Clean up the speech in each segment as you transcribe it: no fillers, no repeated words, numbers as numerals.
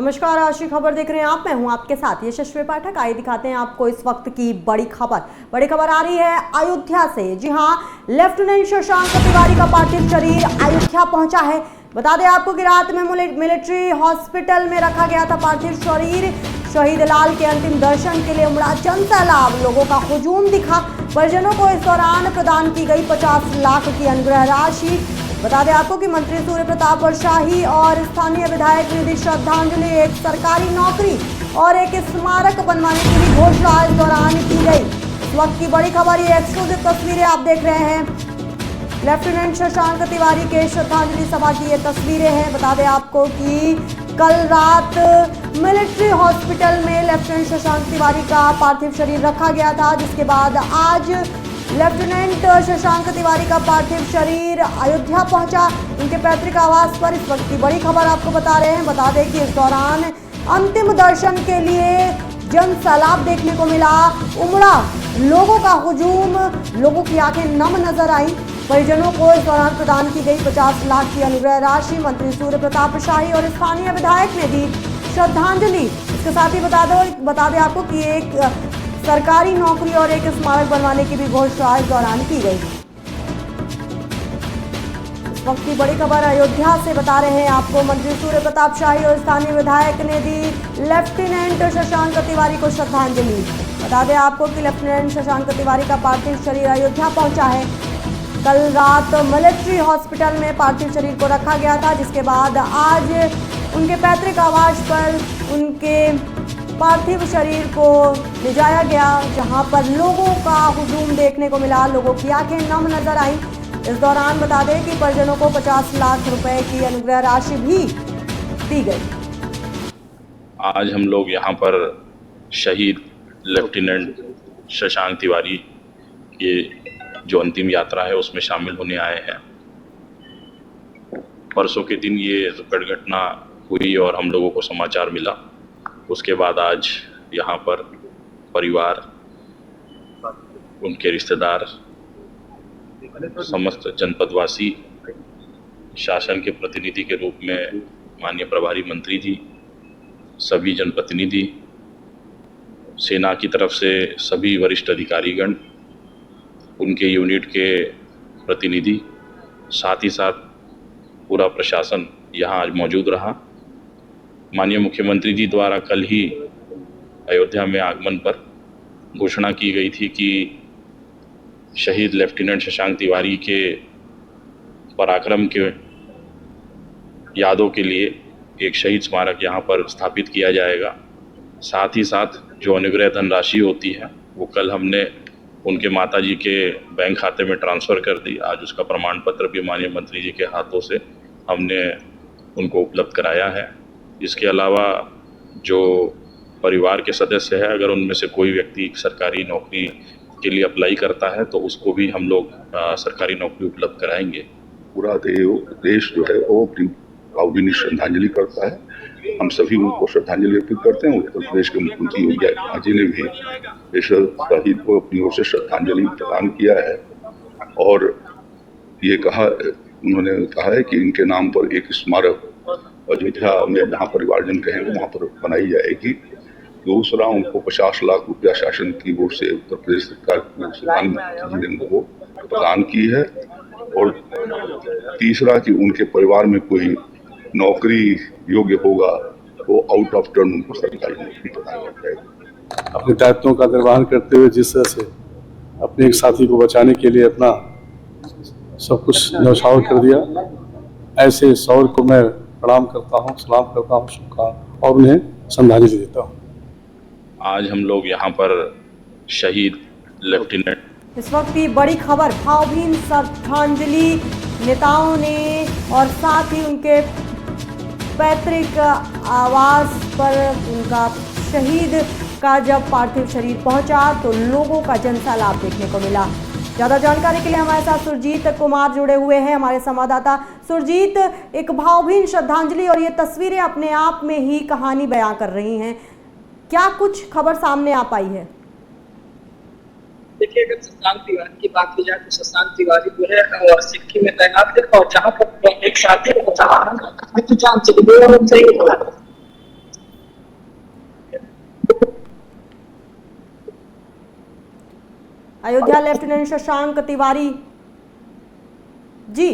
नमस्कार, राशि खबर देख रहे हैं आप। मैं हूं आपके साथ यशस्वी पाठक। आइए दिखाते हैं आपको इस वक्त की बड़ी खबर आ रही है अयोध्या से। जी हां, लेफ्टिनेंट शशांक तिवारी का पार्थिव शरीर अयोध्या पहुंचा है। बता दें आपको कि रात में मिलिट्री हॉस्पिटल में रखा गया था पार्थिव शरीर। शहीद लाल के अंतिम दर्शन के लिए उमड़ा जनसैलाब, लोगों का हुजूम दिखा। परिजनों को इस दौरान प्रदान की गई 50 लाख की अनुग्रह राशि। बता दें आपको कि मंत्री सूर्य प्रताप शाही और स्थानीय विधायक निधि श्रद्धांजलि, एक सरकारी नौकरी और एक स्मारक बनवाने की भी घोषणा इस दौरान की गई। इस वक्त की बड़ी खबर, ये एक्सक्लूसिव तस्वीरें आप देख रहे हैं। लेफ्टिनेंट शशांक तिवारी के श्रद्धांजलि सभा की ये तस्वीरें हैं। बता दें आपको कि कल रात मिलिट्री हॉस्पिटल में लेफ्टिनेंट शशांक तिवारी का पार्थिव शरीर रखा गया था, जिसके बाद आज लेफ्टिनेंट शशांक तिवारी का पार्थिव शरीर अयोध्या पहुंचा उनके पैतृक आवास पर। इस वक्त की बड़ी खबर आपको बता रहे हैं। बता दें कि इस दौरान अंतिम दर्शन के लिए जनसैलाब देखने को मिला, उमड़ा लोगों का हुजूम, लोगों की आंखें नम नजर आई। परिजनों को इस दौरान प्रदान की गई 50 लाख की अनुग्रह राशि। मंत्री सूर्य प्रताप शाही और स्थानीय विधायक ने दी श्रद्धांजलि। इसके साथ ही बता दें आपको कि एक सरकारी नौकरी और एक स्मारक बनवाने की भी घोषणा इस दौरान की गई। इस वक्त की बड़ी खबर अयोध्या से बता रहे हैं आपको। मंत्री सूर्य प्रताप शाही और स्थानीय विधायक ने दी लेफ्टिनेंट शशांक तिवारी को श्रद्धांजलि। बता दें आपको कि लेफ्टिनेंट शशांक तिवारी का पार्थिव शरीर अयोध्या पहुंचा है। कल रात मिलिट्री हॉस्पिटल में पार्थिव शरीर को रखा गया था, जिसके बाद आज उनके पैतृक आवास पर उनके पार्थिव शरीर को ले जाया गया, जहां पर लोगों का हुजूम देखने को मिला, लोगों की आंखें नम नजर आई। इस दौरान बता दें कि परिजनों को 50 लाख रुपए की अनुग्रह राशि भी दी गई। आज हम लोग यहाँ पर शहीद लेफ्टिनेंट शशांक तिवारी की जो अंतिम यात्रा है उसमें शामिल होने आए हैं। परसों के दिन ये दुखद घटना हुई और हम लोगों को समाचार मिला। उसके बाद आज यहाँ पर परिवार, उनके रिश्तेदार, समस्त जनपदवासी, शासन के प्रतिनिधि के रूप में माननीय प्रभारी मंत्री जी, सभी जनप्रतिनिधि, सेना की तरफ से सभी वरिष्ठ अधिकारीगण, उनके यूनिट के प्रतिनिधि, साथ ही साथ पूरा प्रशासन यहाँ आज मौजूद रहा। माननीय मुख्यमंत्री जी द्वारा कल ही अयोध्या में आगमन पर घोषणा की गई थी कि शहीद लेफ्टिनेंट शशांक तिवारी के पराक्रम के यादों के लिए एक शहीद स्मारक यहाँ पर स्थापित किया जाएगा। साथ ही साथ जो अनुग्रह धनराशि होती है वो कल हमने उनके माताजी के बैंक खाते में ट्रांसफ़र कर दी। आज उसका प्रमाण पत्र भी माननीय मंत्री जी के हाथों से हमने उनको उपलब्ध कराया है। इसके अलावा जो परिवार के सदस्य है, अगर उनमें से कोई व्यक्ति सरकारी नौकरी के लिए अप्लाई करता है तो उसको भी हम लोग सरकारी नौकरी उपलब्ध कराएंगे। पूरा देश जो है वो अपनी भावभीनी श्रद्धांजलि करता है। हम सभी उनको श्रद्धांजलि अर्पित करते हैं। उत्तर प्रदेश के मुख्यमंत्री योगी आदित्यनाथ जी ने भी इस शहीद को अपनी ओर से श्रद्धांजलि प्रदान किया है और ये उन्होंने कहा है कि इनके नाम पर एक स्मारक अयोध्या में जहाँ परिवारजन कहेंगे वहाँ पर बनाई जाएगी। दूसरा, उनको 50 लाख रुपया शासन की ओर से उत्तर प्रदेश सरकार प्रधानमंत्री जी ने उनको प्रदान की है। और तीसरा कि उनके परिवार में कोई नौकरी योग्य होगा तो आउट ऑफ टर्न उनको सरकारी नौकरी प्रदान की जाएगी। अपने दायित्वों का निर्वहन करते हुए जिस तरह से अपने एक साथी को बचाने के लिए अपना सब कुछ न्यौछावर कर दिया, ऐसे शौर्य को मैं प्रणाम करता हूँ, सलाम करता हूँ, शुभकामनाएं और उन्हें श्रद्धांजलि देता हूँ। आज हम लोग यहाँ पर शहीद लेफ्टिनेंट। इस वक्त की बड़ी खबर, भावभीनी श्रद्धांजलि नेताओं ने और साथ ही उनके पैतृक आवास पर उनका शहीद का जब पार्थिव शरीर पहुंचा तो लोगों का जनसैलाब देखने को मिला। ज़्यादा जानकारी के लिए हमारे साथ सुरजीत कुमार जुड़े हुए हैं, हमारे संवाददाता। सुरजीत, एक भावभीनी श्रद्धांजलि और ये तस्वीरें अपने आप में ही कहानी बयां कर रही हैं, क्या कुछ खबर सामने आ पाई है? देखिए, अगर शशांक तिवारी की बात की जाए तो शशांक तिवारी जो है सिक्किम में तैनात है और जहाँ पर एक साथी अयोध्या लेफ्टिनेंट शशांक तिवारी। जी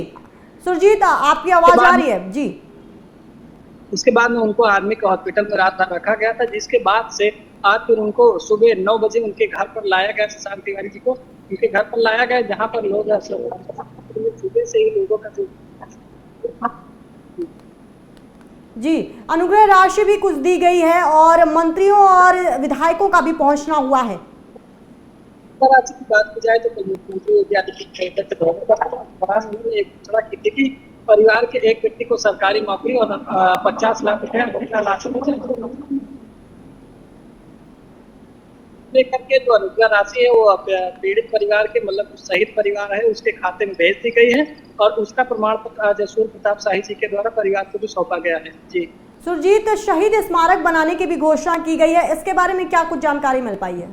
सुरजीत, आपकी आवाज आ रही है जी। उसके बाद में उनको आर्मी के हॉस्पिटल में रात भर रखा गया था, जिसके बाद से आज फिर उनको सुबह 9 बजे उनके घर पर लाया गया। शशांक तिवारी जी को उनके घर पर लाया गया, जहां पर लोग सुबह से ही लोगों का जो जी अनुग्रह राशि भी कुछ दी गई है और मंत्रियों और विधायकों का भी पहुंचना हुआ है। राशि की बात की जाए तो मुख्यमंत्री योगी आदित्यनाथ ने एक घोषणा की थी कि परिवार के एक व्यक्ति को सरकारी नौकरी और 50 लाख रुपया राशि लेकर के जो अनुग्रह राशि है वो पीड़ित परिवार के मतलब शहीद परिवार है उसके खाते में भेज दी गई है और उसका प्रमाण पत्र आज सूर्य प्रताप शाही जी के द्वारा परिवार को भी सौंपा गया है। जी सुरजीत, शहीद स्मारक बनाने की भी घोषणा की गई है, इसके बारे में क्या कुछ जानकारी मिल पाई है?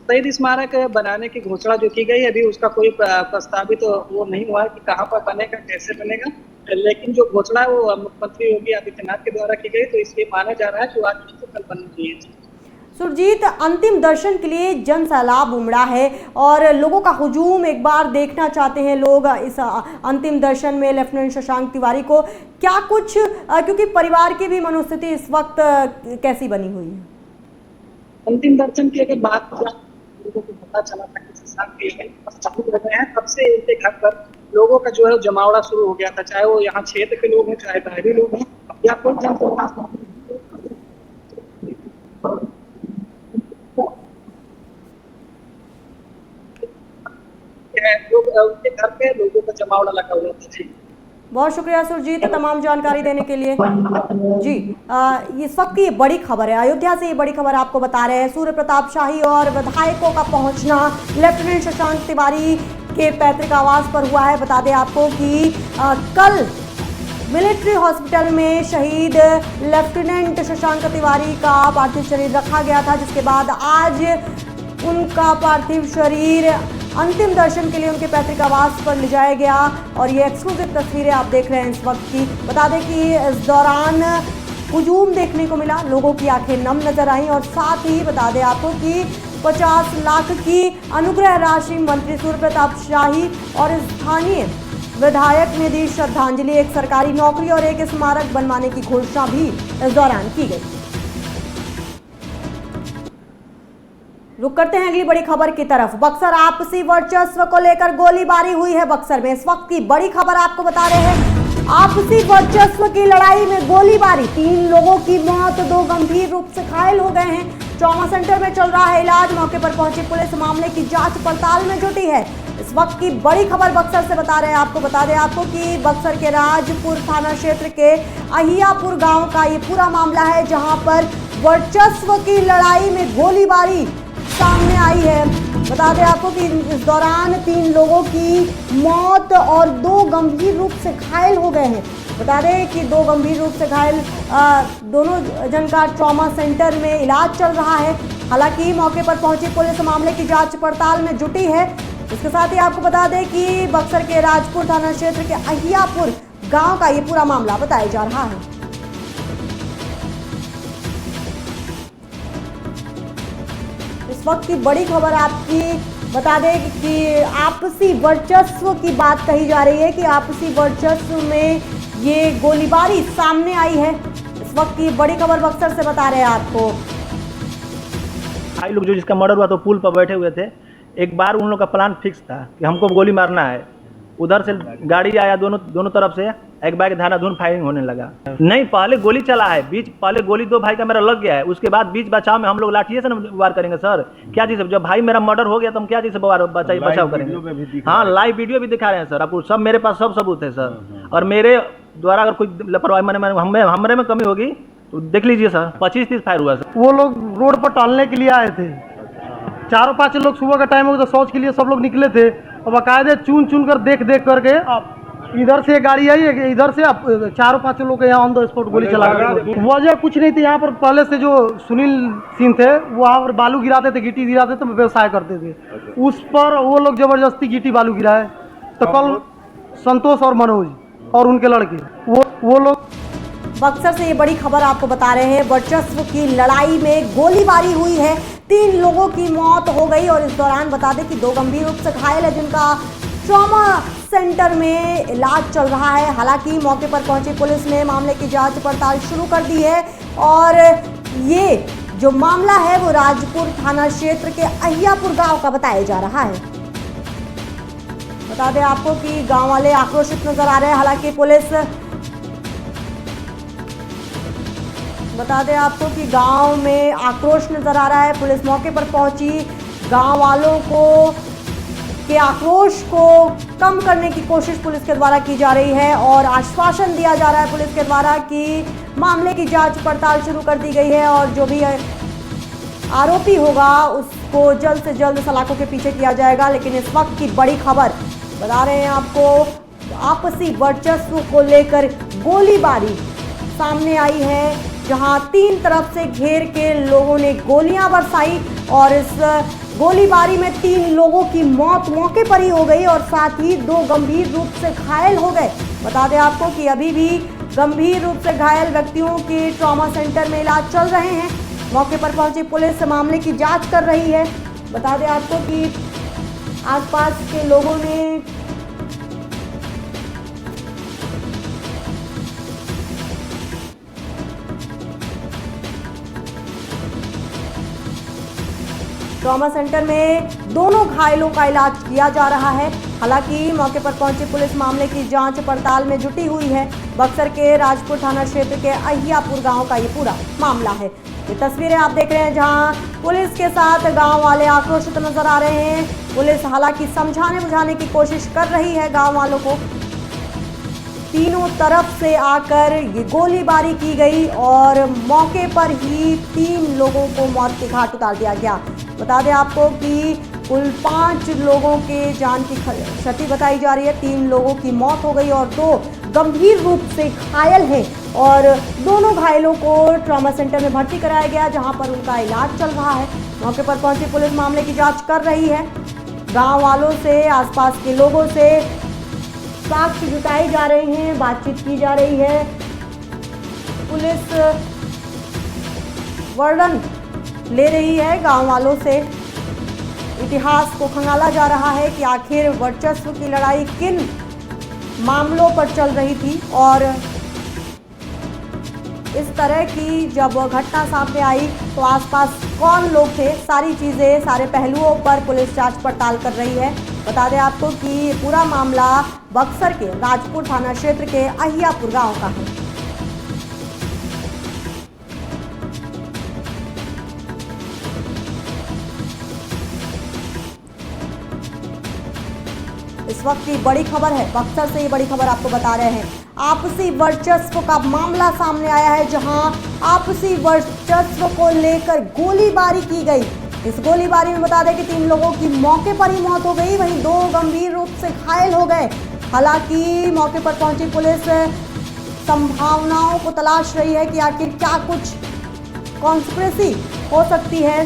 शहीद स्मारक बनाने की घोषणा जो की गई है, अभी उसका कोई प्रस्तावित तो वो नहीं हुआ है कि कहाँ पर बनेगा, कैसे बनेगा, लेकिन जो घोषणा है वो मुख्यमंत्री योगी आदित्यनाथ के द्वारा की गई, तो इसलिए माना जा रहा है कि आज नहीं तो कल बननी चाहिए। सुरजीत, अंतिम दर्शन के लिए जन सैलाब उमड़ा है और लोगों का हुजूम एक बार देखना चाहते हैं लोग इस अंतिम दर्शन में लेफ्टिनेंट शशांक तिवारी को। क्या कुछ, क्योंकि परिवार की भी मनोस्थिति इस वक्त कैसी बनी हुई है? अंतिम दर्शन की अगर बात लोगों को पता चला था कि शशांक तिवारी हैं, तब से इनके घर पर लोगों का जो है जमावड़ा शुरू हो गया था, चाहे वो यहाँ क्षेत्र के लोग हैं, चाहे बाहरी लोग हैं या कोई उनके घर पे लोगों का जमावड़ा लगा हुआ था। बहुत शुक्रिया सुरजीत तमाम जानकारी देने के लिए। जी इस वक्त की ये बड़ी खबर है, अयोध्या से ये बड़ी खबर आपको बता रहे हैं। सूर्य प्रताप शाही और विधायकों का पहुंचना लेफ्टिनेंट शशांक तिवारी के पैतृक आवास पर हुआ है। बता दें आपको कि कल मिलिट्री हॉस्पिटल में शहीद लेफ्टिनेंट शशांक तिवारी का पार्थिव शरीर रखा गया था, जिसके बाद आज उनका पार्थिव शरीर अंतिम दर्शन के लिए उनके पैतृक आवास पर ले जाया गया और ये एक्सक्लूसिव तस्वीरें आप देख रहे हैं इस वक्त की। बता दें कि इस दौरान हुजूम देखने को मिला, लोगों की आंखें नम नजर आई और साथ ही बता दें आपको कि 50 लाख की अनुग्रह राशि मंत्री सूर्य प्रताप शाही और स्थानीय विधायक ने दी श्रद्धांजलि। एक सरकारी नौकरी और एक स्मारक बनवाने की घोषणा भी इस दौरान की गई। रुक करते हैं अगली बड़ी खबर की तरफ। बक्सर आपसी वर्चस्व को लेकर गोलीबारी हुई है बक्सर में। इस वक्त की बड़ी खबर आपको बता रहे हैं, आपसी वर्चस्व की लड़ाई में गोलीबारी, 3 लोगों की मौत, 2 गंभीर रूप से घायल हो गए हैं। ट्रॉमा सेंटर में चल रहा है इलाज। मौके पर पहुंची पुलिस मामले की जांच पड़ताल में जुटी है। इस वक्त की बड़ी खबर बक्सर से बता रहे हैं आपको। बता दें आपको कि बक्सर के राजपुर थाना क्षेत्र के अहियापुर गांव का ये पूरा मामला है, जहां पर वर्चस्व की लड़ाई में गोलीबारी सामने आई है। बता दें आपको कि इस दौरान 3 लोगों की मौत और 2 गंभीर रूप से घायल हो गए हैं। बता दें कि 2 गंभीर रूप से घायल दोनों जन का ट्रॉमा सेंटर में इलाज चल रहा है। हालांकि मौके पर पहुंची पुलिस मामले की जांच पड़ताल में जुटी है। इसके साथ ही आपको बता दें कि बक्सर के राजपुर थाना क्षेत्र के अहियापुर गांव का ये पूरा मामला बताया जा रहा है। इस वक्त की बड़ी खबर आपकी बता दें कि आपसी वर्चस्व की बात कही जा रही है कि आपसी वर्चस्व में ये गोलीबारी सामने आई है। इस वक्त की बड़ी खबर बक्सर से बता रहे हैं आपको। भाई लोग जो जिसका मर्डर हुआ तो पुल पर बैठे हुए थे। एक बार उन लोग का प्लान फिक्स था कि हमको गोली मारना है। उधर से गाड़ी आया दोनों तरफ से, एक बार धानाधुन फायरिंग होने लगा। नहीं, पहले गोली चला है, पहले गोली 2 भाई का मेरा लग गया है। उसके बाद बीच बचाव में हम लोग लाठिए से वार करेंगे सर। क्या चीज़, जब भाई मेरा मर्डर हो गया तो हम क्या चीज़ से बचाव करेंगे? हाँ, लाइव वीडियो भी दिखा रहे हैं सर आपको, सब मेरे पास सब सबूत है सर। और मेरे द्वारा अगर कोई लापरवाही हमारे में कमी होगी तो देख लीजिए सर। 25-30 फायर हुआ सर। वो लोग रोड पर टहलने के लिए आए थे, 4-5 लोग सुबह का टाइम हो गया तो शौच के लिए सब लोग निकले थे और बाकायदे चुन कर देख करके इधर से गाड़ी आई, इधर से 4-5 लोग यहाँ ऑन द स्पॉट गोली चला गया। वजह कुछ नहीं थी, यहाँ पर पहले से जो सुनील सिंह थे वहाँ पर बालू गिराते थे, गिट्टी गिराते थे, व्यवसाय करते थे। उस पर वो लोग जबरदस्ती गिट्टी बालू गिराए। तो कल संतोष और मनोज और उनके लड़के वो लोग। बक्सर से ये बड़ी खबर आपको बता रहे हैं, वर्चस्व की लड़ाई में गोलीबारी हुई है। 3 लोगों की मौत हो गई और इस दौरान बता दें कि 2 गंभीर रूप से घायल है जिनका ट्रॉमा सेंटर में इलाज चल रहा है। हालांकि मौके पर पहुंची पुलिस ने मामले की जांच पड़ताल शुरू कर दी है और ये जो मामला है वो राजपुर थाना क्षेत्र के अहियापुर गांव का बताया जा रहा है। बता दें आपको कि गांव वाले आक्रोशित नजर आ रहे हैं। हालांकि पुलिस बता दें आपको कि गांव में आक्रोश नजर आ रहा है। पुलिस मौके पर पहुंची, गांव वालों के आक्रोश को कम करने की कोशिश पुलिस के द्वारा की जा रही है और आश्वासन दिया जा रहा है पुलिस के द्वारा कि मामले की जांच पड़ताल शुरू कर दी गई है और जो भी आरोपी होगा उसको जल्द से जल्द सलाखों के पीछे किया जाएगा। लेकिन इस वक्त की बड़ी खबर बता रहे हैं आपको, आपसी वर्चस्व को लेकर गोलीबारी सामने आई है, जहां 3 तरफ से घेर के लोगों ने गोलियां बरसाई और इस गोलीबारी में 3 लोगों की मौत मौके पर ही हो गई और साथ ही 2 गंभीर रूप से घायल हो गए। बता दें आपको कि अभी भी गंभीर रूप से घायल व्यक्तियों के ट्रॉमा सेंटर में इलाज चल रहे हैं। मौके पर पहुंची पुलिस मामले की जांच कर रही है। बता दें आपको कि आसपास के लोगों ने ट्रॉमा सेंटर में दोनों घायलों का इलाज किया जा रहा है। हालांकि मौके पर पहुंची पुलिस मामले की जांच पड़ताल में जुटी हुई है। बक्सर के राजपुर थाना क्षेत्र के अहियापुर गांव का ये पूरा मामला है। ये तस्वीरें आप देख रहे हैं जहां पुलिस के साथ गांव वाले आक्रोशित नजर आ रहे हैं। पुलिस हालांकि समझाने बुझाने की कोशिश कर रही है गांव वालों को। तीनों तरफ से आकर ये गोलीबारी की गई और मौके पर ही 3 लोगों को मौत के घाट उतार दिया गया। बता दें आपको कि कुल 5 लोगों के जान की क्षति बताई जा रही है। 3 लोगों की मौत हो गई और 2 गंभीर रूप से घायल हैं और दोनों घायलों को ट्रॉमा सेंटर में भर्ती कराया गया जहां पर उनका इलाज चल रहा है। मौके पर पहुंची पुलिस मामले की जांच कर रही है। गांव वालों से, आसपास के लोगों से साक्ष्य जुटाए जा रहे हैं, बातचीत की जा रही है। पुलिस वर्णन ले रही है गांव वालों से। इतिहास को खंगाला जा रहा है कि आखिर वर्चस्व की लड़ाई किन मामलों पर चल रही थी और इस तरह की जब घटना सामने आई तो आसपास कौन लोग थे, सारी चीज़ें, सारे पहलुओं पर पुलिस जांच पड़ताल कर रही है। बता दें आपको कि पूरा मामला बक्सर के राजपुर थाना क्षेत्र के अहियापुर गांव का है। इस वक्त की बड़ी खबर है, बक्सर से ये बड़ी खबर आपको बता रहे हैं। आपसी वर्चस्व का मामला सामने आया है जहां आपसी वर्चस्व को लेकर गोलीबारी की गई। इस गोलीबारी में बता दें कि 3 लोगों की मौके पर ही मौत हो गई, वहीं 2 गंभीर रूप से घायल हो गए। हालांकि मौके पर पहुंची पुलिस संभावनाओं को तलाश रही है कि आखिर क्या कुछ कॉन्स्पिरेसी हो सकती है।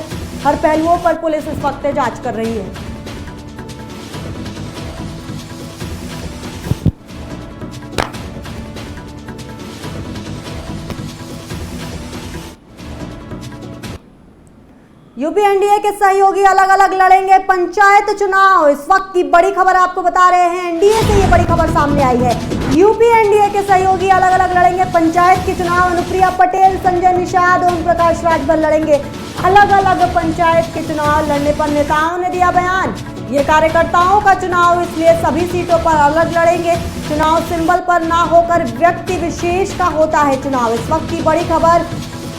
हर पहलुओं पर पुलिस इस वक्त जांच कर रही है। यूपी एनडीए के सहयोगी अलग अलग लड़ेंगे पंचायत चुनाव। इस वक्त की बड़ी खबर आपको बता रहे हैं, एनडीए से ये बड़ी खबर सामने आई है। यूपी एनडीए के सहयोगी अलग अलग लड़ेंगे पंचायत के चुनाव। अनुप्रिया पटेल, संजय निषाद, ओम प्रकाश राजभर लड़ेंगे अलग अलग पंचायत के चुनाव। लड़ने पर नेताओं ने दिया बयान, ये कार्यकर्ताओं का चुनाव इसलिए सभी सीटों पर अलग लड़ेंगे। चुनाव सिंबल पर ना होकर व्यक्ति विशेष का होता है चुनाव। इस वक्त की बड़ी खबर,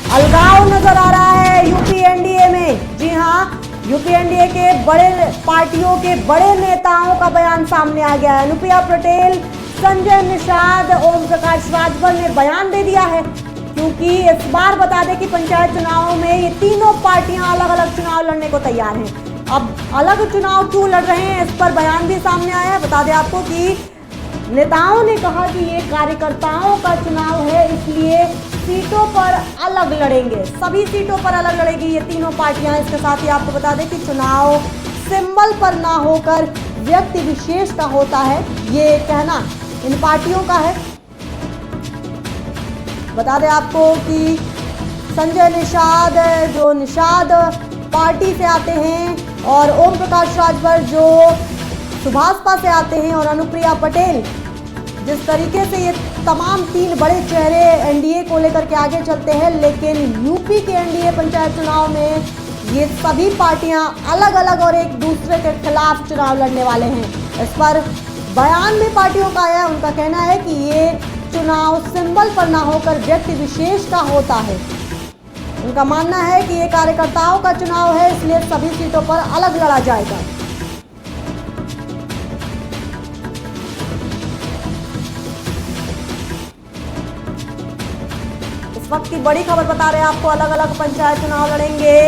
अलगाव नजर आ रहा है यूपी एनडीए में। जी हां, यूपी एनडीए के बड़े पार्टियों के बड़े नेताओं का बयान सामने आ गया है। अनुप्रिया पटेल, संजय निषाद, ओम प्रकाश राजभर ने बयान दे दिया है क्योंकि इस बार बता दें कि पंचायत चुनावों में ये तीनों पार्टियां अलग अलग चुनाव लड़ने को तैयार हैं। अब अलग चुनाव क्यों लड़ रहे हैं, इस पर बयान भी सामने आया है। बता दें आपको कि नेताओं ने कहा कि ये कार्यकर्ताओं का चुनाव है इसलिए सीटों पर अलग लड़ेंगे, सभी सीटों पर अलग लड़ेगी ये तीनों पार्टियां। इसके साथ ही आपको बता दें कि चुनाव सिंबल पर ना होकर व्यक्ति विशेष का होता है, ये कहना इन पार्टियों का है। बता दें आपको कि संजय निषाद, जो निषाद पार्टी से आते हैं और ओम प्रकाश राजभर जो सुभाषपा से आते हैं और अनुप्रिया पटेल जिस तरीके से ये तमाम तीन बड़े चेहरे एनडीए को लेकर के आगे चलते हैं, लेकिन यूपी के एनडीए पंचायत चुनाव में ये सभी पार्टियां अलग अलग और एक दूसरे के खिलाफ चुनाव लड़ने वाले हैं। इस पर बयान में पार्टियों का है, उनका कहना है कि ये चुनाव सिंबल पर ना होकर व्यक्ति विशेष का होता है। उनका मानना है कि ये कार्यकर्ताओं का चुनाव है, इसलिए सभी सीटों पर अलग लड़ा जाएगा। इस वक्त की बड़ी खबर बता रहे हैं आपको, अलग अलग पंचायत चुनाव लड़ेंगे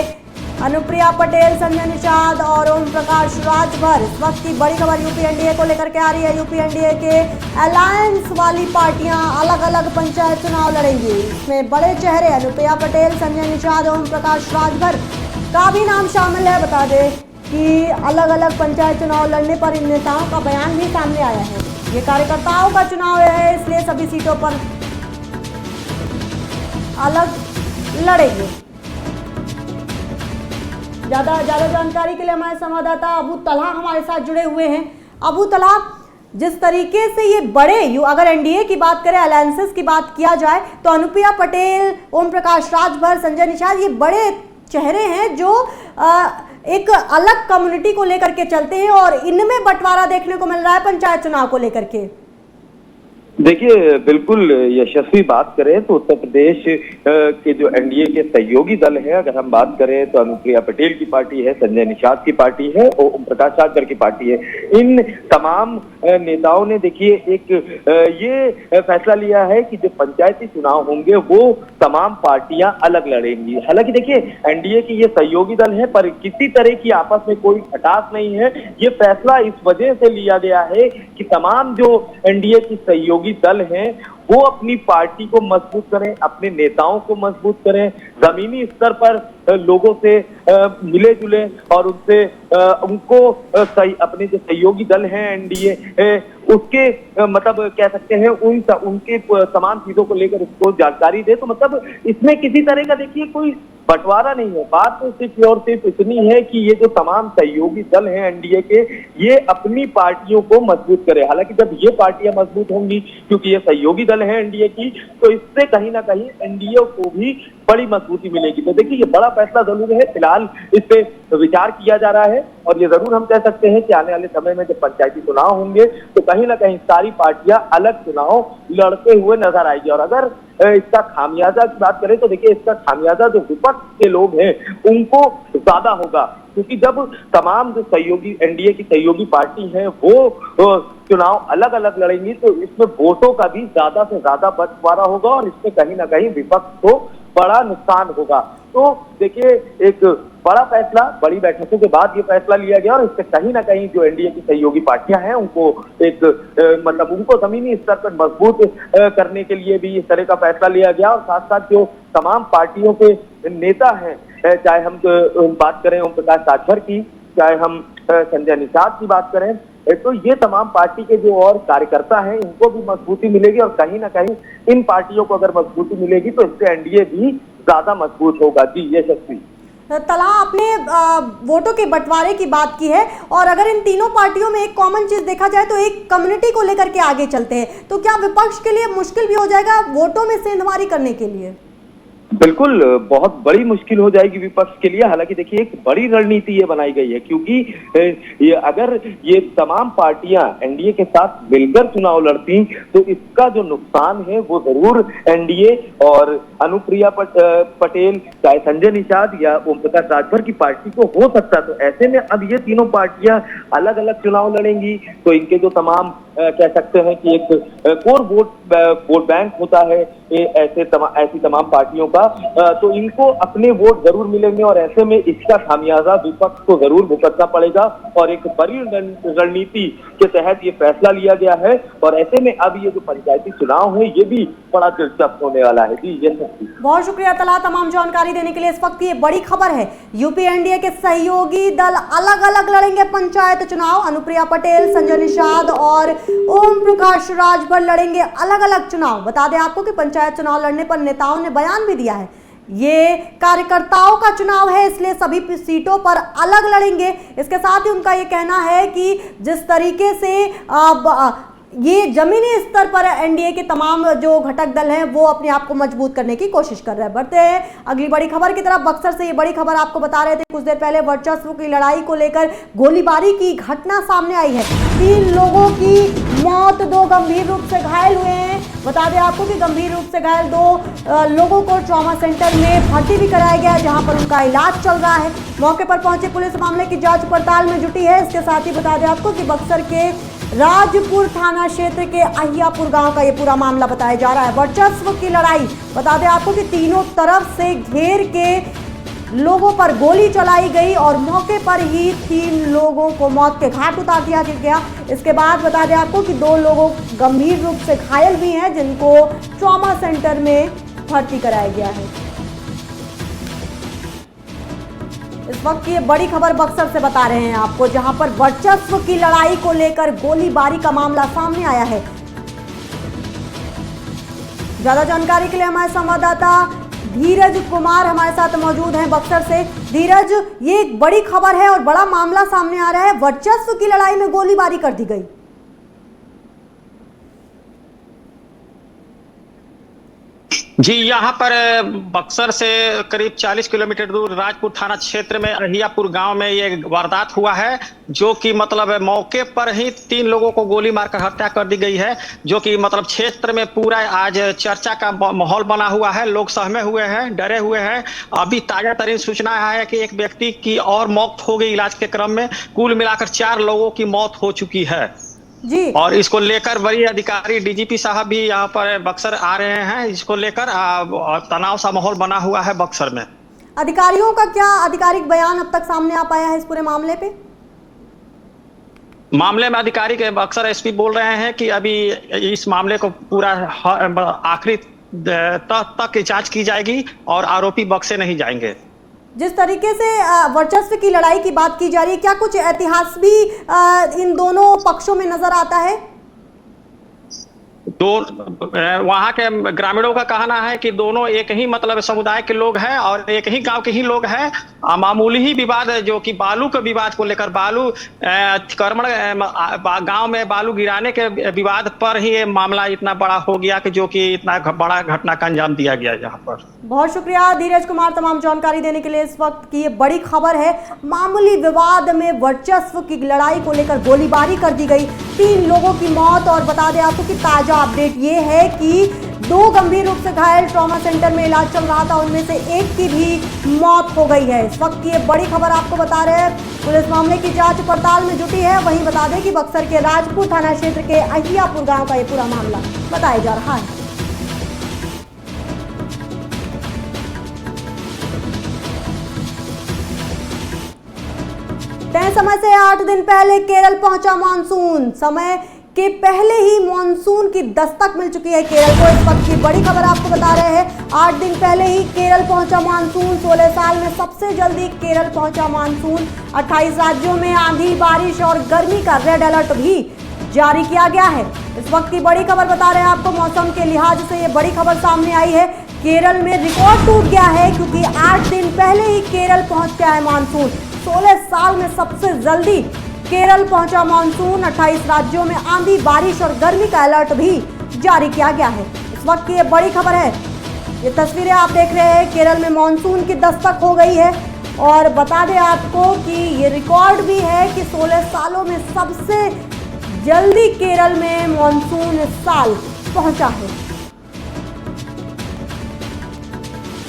अनुप्रिया पटेल, संजय निषाद और ओम प्रकाश राजभर। इस वक्त की बड़ी खबर यूपी एनडीए को लेकर के आ रही है। यूपी एनडीए के अलायंस वाली पार्टियां अलग अलग पंचायत चुनाव लड़ेंगी। इसमें बड़े चेहरे अनुप्रिया पटेल, संजय निषाद, ओम प्रकाश राजभर का भी नाम शामिल है। बता दें कि अलग अलग पंचायत चुनाव लड़ने पर इन नेताओं का बयान भी सामने आया है। ये कार्यकर्ताओं का चुनाव है, इसलिए सभी सीटों पर अलग लड़ेंगे। ज्यादा जानकारी के लिए हमारे संवाददाता अबू तलहा हमारे साथ जुड़े हुए हैं। अबू तलहा, जिस तरीके से ये बड़े अगर एनडीए की बात करें, अलायंसेस की बात किया जाए, तो अनुप्रिया पटेल, ओम प्रकाश राजभर, संजय निषाद ये बड़े चेहरे हैं जो एक अलग कम्युनिटी को लेकर के चलते हैं और इनमें बंटवारा देखने को मिल रहा है पंचायत चुनाव को लेकर के। देखिए, बिल्कुल यशस्वी बात करें तो उत्तर प्रदेश के जो एनडीए के सहयोगी दल हैं, अगर हम बात करें तो अनुप्रिया पटेल की पार्टी है, संजय निषाद की पार्टी है और ओम प्रकाश राजभर की पार्टी है। इन तमाम नेताओं ने देखिए एक ये फैसला लिया है कि जो पंचायती चुनाव होंगे वो तमाम पार्टियां अलग लड़ेंगी। हालांकि देखिए, एनडीए की ये सहयोगी दल है पर किसी तरह की आपस में कोई खटास नहीं है। ये फैसला इस वजह से लिया गया है कि तमाम जो एनडीए की सहयोगी दल हैं वो अपनी पार्टी को मजबूत करें, अपने नेताओं को मजबूत करें, जमीनी स्तर पर लोगों से मिले जुले और उनसे उनको अपने जो सहयोगी दल हैं एनडीए उसके मतलब कह सकते हैं उनके तमाम चीजों को लेकर उसको जानकारी दे। तो मतलब इसमें किसी तरह का देखिए कोई बंटवारा नहीं है। बात तो सिर्फ और सिर्फ इतनी है कि ये जो तमाम सहयोगी दल हैं एनडीए के, ये अपनी पार्टियों को मजबूत करे। हालांकि जब ये पार्टियां मजबूत होंगी, क्योंकि ये सहयोगी दल हैं एनडीए की, तो इससे कहीं ना कहीं एनडीए को भी बड़ी मजबूती मिलेगी। तो देखिए, ये बड़ा फैसला जरूर है। फिलहाल इस पे विचार किया जा रहा है और ये जरूर हम कह सकते हैं कि आने वाले समय में जब पंचायती चुनाव होंगे तो कहीं ना कहीं सारी पार्टियां अलग चुनाव लड़ते हुए नजर आएगी। और अगर इसका खामियाजा की बात करें तो देखिए, इसका खामियाजा जो विपक्ष के लोग हैं उनको ज्यादा होगा, क्योंकि जब तमाम जो सहयोगी एनडीए की सहयोगी पार्टी है वो चुनाव अलग अलग लड़ेंगी तो इसमें वोटों का भी ज्यादा से ज्यादा बंटवारा होगा और इसमें कहीं ना कहीं विपक्ष को बड़ा नुकसान होगा। तो देखिए, एक बड़ा फैसला, बड़ी बैठकों के बाद ये फैसला लिया गया और इससे कहीं ना कहीं जो एनडीए की सहयोगी पार्टियां हैं उनको एक मतलब उनको जमीनी स्तर पर मजबूत करने के लिए भी इस तरह का फैसला लिया गया। और साथ साथ जो तमाम पार्टियों के नेता हैं, चाहे हम बात करें ओम प्रकाश राजभर की, चाहे हम संजय निषाद की बात करें, तो ये तमाम पार्टी के जो और कार्यकर्ता हैं इनको भी मजबूती मिलेगी और कहीं ना कहीं इन पार्टियों को अगर मजबूती मिलेगी तो इससे एनडीए भी ज्यादा मजबूत होगा। जी यशस्वी। तला, आपने वोटों के बंटवारे की बात की है और अगर इन तीनों पार्टियों में एक कॉमन चीज देखा जाए तो एक कम्युनिटी को लेकर के आगे चलते हैं, तो क्या विपक्ष के लिए मुश्किल भी हो जाएगा वोटों में सेंधमारी करने के लिए? बिल्कुल, बहुत बड़ी मुश्किल हो जाएगी विपक्ष के लिए। हालांकि देखिए, एक बड़ी रणनीति ये बनाई गई है, क्योंकि अगर ये तमाम पार्टियां एनडीए के साथ मिलकर चुनाव लड़ती तो इसका जो नुकसान है वो जरूर एनडीए और अनुप्रिया पटेल, चाहे संजय निषाद या ओम प्रकाश राजभर की पार्टी को हो सकता। तो ऐसे में अब ये तीनों पार्टियां अलग अलग चुनाव लड़ेंगी तो इनके जो तमाम कह सकते हैं कि एक कोर वोट बैंक होता है ऐसी तमाम पार्टियों का, तो इनको अपने वोट जरूर मिलेंगे और ऐसे में इसका खामियाजा विपक्ष को जरूर भुगतना पड़ेगा। और एक बड़ी रणनीति के तहत ये फैसला लिया गया है और ऐसे में अब ये जो पंचायती चुनाव है ये भी बड़ा दिलचस्प होने वाला है। जी ये बहुत शुक्रिया तला, तमाम जानकारी देने के लिए। इस वक्त ये बड़ी खबर है, यूपी एनडीए के सहयोगी दल अलग अलग लड़ेंगे पंचायत चुनाव। अनुप्रिया पटेल, संजय निषाद और ओम प्रकाश राजभर लड़ेंगे अलग अलग चुनाव। बता दें आपको कि पंचायत चुनाव लड़ने पर नेताओं ने बयान भी दिया है। ये कार्यकर्ताओं का चुनाव है, इसलिए सभी सीटों पर अलग लड़ेंगे। इसके साथ ही उनका ये कहना है कि जिस तरीके से ये जमीनी स्तर पर एनडीए के तमाम जो घटक दल हैं वो अपने आप को मजबूत करने की कोशिश कर रहे हैं। बढ़ते हैं अगली बड़ी खबर की तरफ। बक्सर से ये बड़ी खबर आपको बता रहे थे कुछ देर पहले, वर्चस्व की लड़ाई को लेकर गोलीबारी की घटना सामने आई है। 3 लोगों की मौत, 2 गंभीर रूप से घायल हुए हैं। बता दें आपको कि गंभीर रूप से घायल 2 लोगों को ट्रॉमा सेंटर में भर्ती भी कराया गया है, जहां पर उनका इलाज चल रहा है। मौके पर पहुंची पुलिस मामले की जांच पड़ताल में जुटी है। इसके साथ ही बता दें आपको कि बक्सर के राजपुर थाना क्षेत्र के अहियापुर गांव का ये पूरा मामला बताया जा रहा है। वर्चस्व की लड़ाई, बता दें आपको कि तीनों तरफ से घेर के लोगों पर गोली चलाई गई और मौके पर ही 3 लोगों को मौत के घाट उतार दिया गया। इसके बाद बता दें आपको कि 2 लोगों गंभीर रूप से घायल भी हैं, जिनको ट्रॉमा सेंटर में भर्ती कराया गया है। इस वक्त की ये बड़ी खबर बक्सर से बता रहे हैं आपको, जहां पर वर्चस्व की लड़ाई को लेकर गोलीबारी का मामला सामने आया है। ज्यादा जानकारी के लिए हमारे संवाददाता धीरज कुमार हमारे साथ मौजूद हैं बक्सर से। धीरज, ये एक बड़ी खबर है और बड़ा मामला सामने आ रहा है, वर्चस्व की लड़ाई में गोलीबारी कर दी गई। जी, यहाँ पर बक्सर से करीब 40 किलोमीटर दूर राजपुर थाना क्षेत्र में अहियापुर गांव में ये वारदात हुआ है, जो कि मतलब मौके पर ही 3 लोगों को गोली मारकर हत्या कर दी गई है, जो कि मतलब क्षेत्र में पूरा आज चर्चा का माहौल बना हुआ है। लोग सहमे हुए हैं, डरे हुए हैं। अभी ताजा तरीन सूचना है कि एक व्यक्ति की और मौत हो गई इलाज के क्रम में। कुल मिलाकर 4 लोगों की मौत हो चुकी है जी। और इसको लेकर वरीय अधिकारी डीजीपी साहब भी यहाँ पर बक्सर आ रहे हैं। इसको लेकर तनाव सा माहौल बना हुआ है बक्सर में। अधिकारियों का क्या आधिकारिक बयान अब तक सामने आ पाया है इस पूरे मामले पे? मामले में अधिकारी के बक्सर एसपी बोल रहे हैं कि अभी इस मामले को पूरा आखिरी तक जांच की जाएगी और आरोपी बक्से नहीं जाएंगे। जिस तरीके से वर्चस्व की लड़ाई की बात की जा रही है, क्या कुछ इतिहास भी इन दोनों पक्षों में नजर आता है? वहाँ के ग्रामीणों का कहना है कि दोनों एक ही मतलब समुदाय के लोग हैं और एक ही गांव के ही लोग हैं। मामूली ही विवाद जो कि बालू के विवाद को लेकर, बालू अतिक्रमण गांव में बालू गिराने के विवाद पर ही ये मामला इतना बड़ा हो गया कि जो कि इतना बड़ा घटना का अंजाम दिया गया यहाँ पर। बहुत शुक्रिया धीरज कुमार तमाम जानकारी देने के लिए। इस वक्त की ये बड़ी खबर है, मामूली विवाद में वर्चस्व की लड़ाई को लेकर गोलीबारी कर दी गई, 3 लोगों की मौत। और बता दें आपको कि ताजा अपडेट ये है कि 2 गंभीर रूप से घायल ट्रॉमा सेंटर में इलाज चल रहा था, उनमें से एक की भी मौत हो गई है। इस वक्त की ये बड़ी खबर आपको बता रहे हैं। पुलिस मामले की जांच पड़ताल में जुटी है। वहीं बता दें कि बक्सर के राजपुर थाना क्षेत्र के अहियापुर गांव का ये पूरा मामला बताया जा रहा है। तय समय से 8 दिन पहले केरल पहुंचा मानसून। समय के पहले ही मानसून की दस्तक मिल चुकी है केरल को। इस वक्त की बड़ी खबर आपको बता रहे हैं, 8 दिन पहले ही केरल पहुंचा मानसून। 16 साल में सबसे जल्दी केरल पहुंचा मानसून। 28 राज्यों में आंधी, बारिश और गर्मी का रेड अलर्ट भी जारी किया गया है। इस वक्त की बड़ी खबर बता रहे हैं आपको, मौसम के लिहाज से ये बड़ी खबर सामने आई है। केरल में रिकॉर्ड टूट गया है, क्योंकि 8 दिन पहले ही केरल पहुंच गया है मानसून। 16 साल में सबसे जल्दी केरल पहुंचा मानसून। 28 राज्यों में आंधी, बारिश और गर्मी का अलर्ट भी जारी किया गया है। इस वक्त की ये बड़ी खबर है। ये तस्वीरें आप देख रहे हैं, केरल में मानसून की दस्तक हो गई है। और बता दें आपको कि ये रिकॉर्ड भी है कि 16 सालों में सबसे जल्दी केरल में मानसून इस साल पहुंचा है।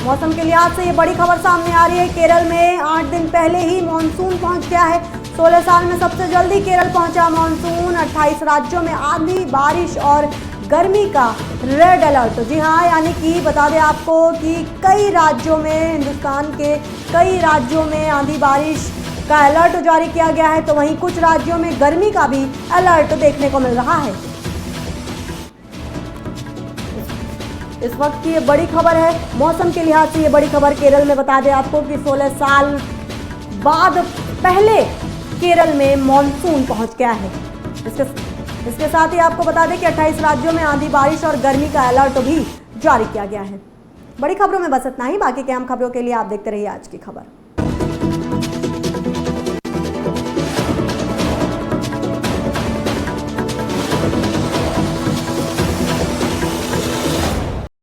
मौसम के लिहाज से ये बड़ी खबर सामने आ रही है। केरल में 8 दिन पहले ही मानसून पहुंच गया है। 16 साल में सबसे जल्दी केरल पहुंचा मानसून। 28 राज्यों में आंधी, बारिश और गर्मी का रेड अलर्ट। जी हाँ, यानी कि बता दें आपको कि कई राज्यों में, हिंदुस्तान के कई राज्यों में आंधी बारिश का अलर्ट जारी किया गया है, तो वहीं कुछ राज्यों में गर्मी का भी अलर्ट देखने को मिल रहा है। इस वक्त की ये बड़ी खबर है, मौसम के लिहाज से ये बड़ी खबर केरल में। बता दें आपको कि 16 साल बाद पहले केरल में मानसून पहुंच गया है। इसके साथ ही आपको बता दें कि 28 राज्यों में आंधी, बारिश और गर्मी का अलर्ट भी जारी किया गया है। बड़ी खबरों में बस इतना ही। बाकी के अहम खबरों के लिए आप देखते रहिए आज की खबर।